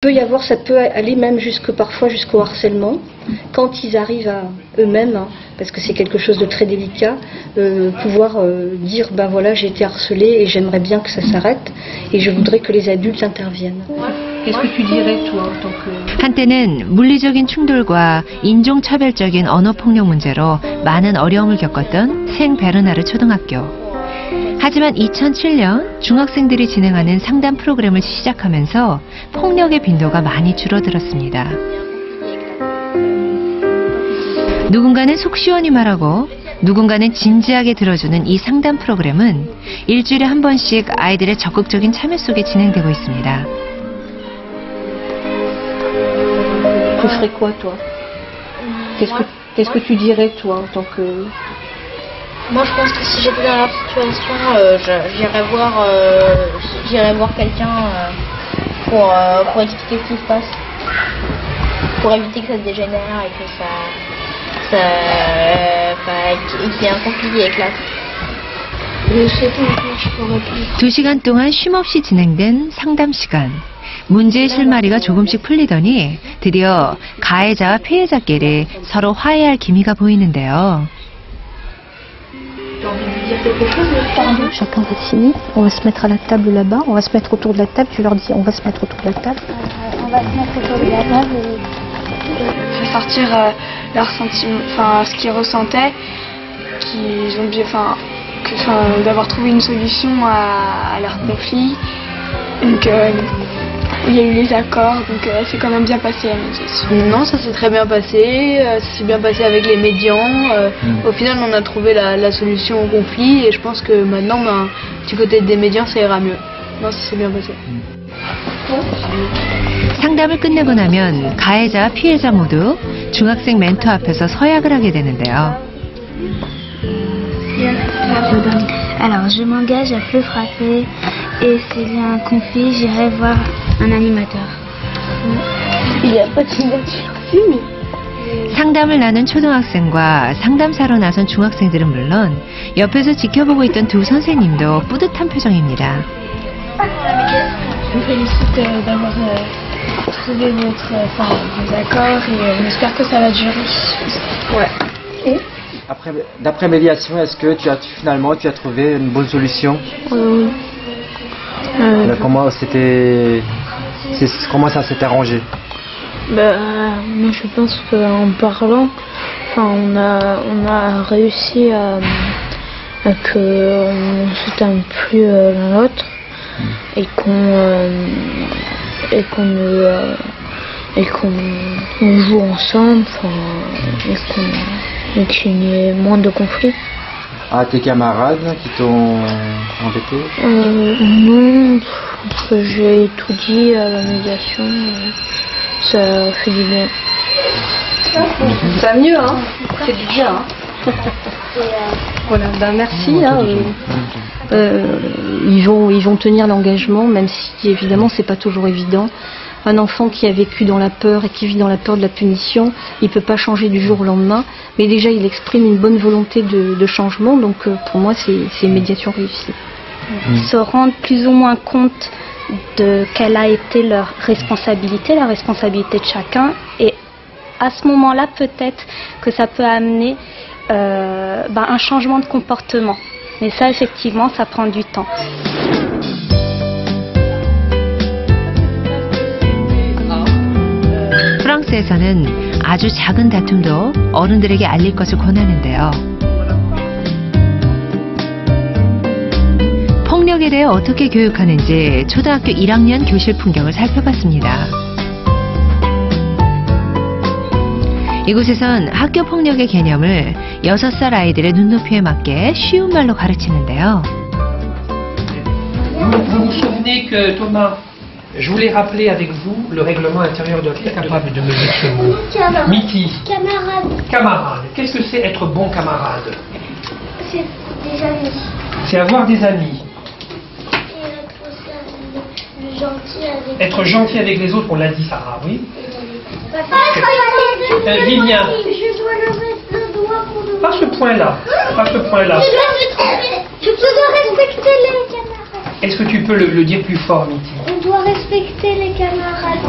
Ça peut aller même parfois jusqu'au harcèlement, quand ils arrivent à eux-mêmes, hein, parce que c'est quelque chose de très délicat, pouvoir dire ben voilà, j'ai été harcelé et j'aimerais bien que ça s'arrête et je voudrais que les adultes interviennent. Qu'est-ce que tu dirais toi en tant que... 한때는 물리적인 충돌과 인종차별적인 언어폭력 문제로 많은 어려움을 겪었던 생 베르나르 초등학교. 하지만 2007년 중학생들이 진행하는 상담 프로그램을 시작하면서 폭력의 빈도가 많이 줄어들었습니다. 누군가는 속 시원히 말하고 누군가는 진지하게 들어주는 이 상담 프로그램은 일주일에 한 번씩 아이들의 적극적인 참여 속에 진행되고 있습니다. Tu ferais quoi toi? Qu'est-ce que tu dirais toi en tant que... Moi, je pense que si j'étais dans leur situation, j'irais voir quelqu'un pour expliquer ce qui se passe, pour éviter que ça se dégénère et que qu'il y ait un conflit qui éclate. 2시간 동안 쉼없이 진행된 상담 시간. 문제의 실마리가 조금씩 풀리더니 드디어 가해자와 피해자끼리 서로 화해할 기미가 보이는데요. Chacun va signer, on va se mettre à la table là-bas, on va se mettre autour de la table, tu leur dis on va se mettre autour de la table. On va se mettre autour de la table et... Faire sortir leurs sentiments, enfin ce qu'ils ressentaient, qu'ils ont d'avoir trouvé une solution à leur conflit. Donc il y a eu les accords, donc c'est quand même bien passé la médiation. Non, ça s'est très bien passé, ça s'est bien passé avec les médians. Au final, on a trouvé la solution au conflit et je pense que maintenant, du côté des médians, ça ira mieux. Non, ça s'est bien passé. 상담을 끝내고 나면 가해자와 피해자 모두 중학생 멘토 앞에서 서약을 하게 되는데요. Alors, je m'engage à plus frapper et s'il y a un conflit, j'irai voir un animateur. Il n'y a pas de signature aussi, mais... 상담을 나눈 초등학생과 상담사로 나선 중학생들은 물론 옆에서 지켜보고 있던 두 선생님도 뿌듯한 표정입니다. Je vous félicite d'avoir trouvé vos accords et on espère que ça va durer. Ouais. Après, d'après médiation, est-ce que finalement tu as trouvé une bonne solution? Oui. Comment ça s'est arrangé? Moi je pense qu'en parlant, on a réussi à qu'on ne s'éteigne plus l'un l'autre et qu'on joue ensemble, et qu'il y ait moins de conflits. Ah, tes camarades qui t'ont embêté? Non, parce que j'ai tout dit à la médiation, ça fait du bien. Ça va mieux, hein? C'est du bien, hein? Voilà, merci. Ils vont tenir l'engagement, même si évidemment c'est pas toujours évident. Un enfant qui a vécu dans la peur et qui vit dans la peur de la punition, il peut pas changer du jour au lendemain, mais déjà il exprime une bonne volonté de changement, donc pour moi c'est une médiation réussie. Se rendre plus ou moins compte de quelle a été leur responsabilité, la responsabilité de chacun, et à ce moment-là peut-être que ça peut amener un changement de comportement. Mais ça effectivement ça prend du temps. 프랑스에서는 아주 작은 다툼도 어른들에게 알릴 것을 권하는데요. 폭력에 대해 어떻게 교육하는지 초등학교 1학년 교실 풍경을 살펴봤습니다. 이곳에선 학교 폭력의 개념을 6살 아이들의 눈높이에 맞게 쉬운 말로 가르치는데요. Vous vous souvenez que Thomas, je voulais rappeler avec vous le règlement intérieur de qui est capable de me dire ce mot? Miti. Camarade. Camarade. Qu'est-ce que c'est être bon camarade? C'est des amis. C'est avoir des amis. Être gentil avec les autres, on l'a dit Sarah, oui? Vivien. Pas ce point-là. Pas ce point-là. Je dois respecter les camarades. Est-ce que tu peux le dire plus fort, Mitty? On doit respecter les camarades.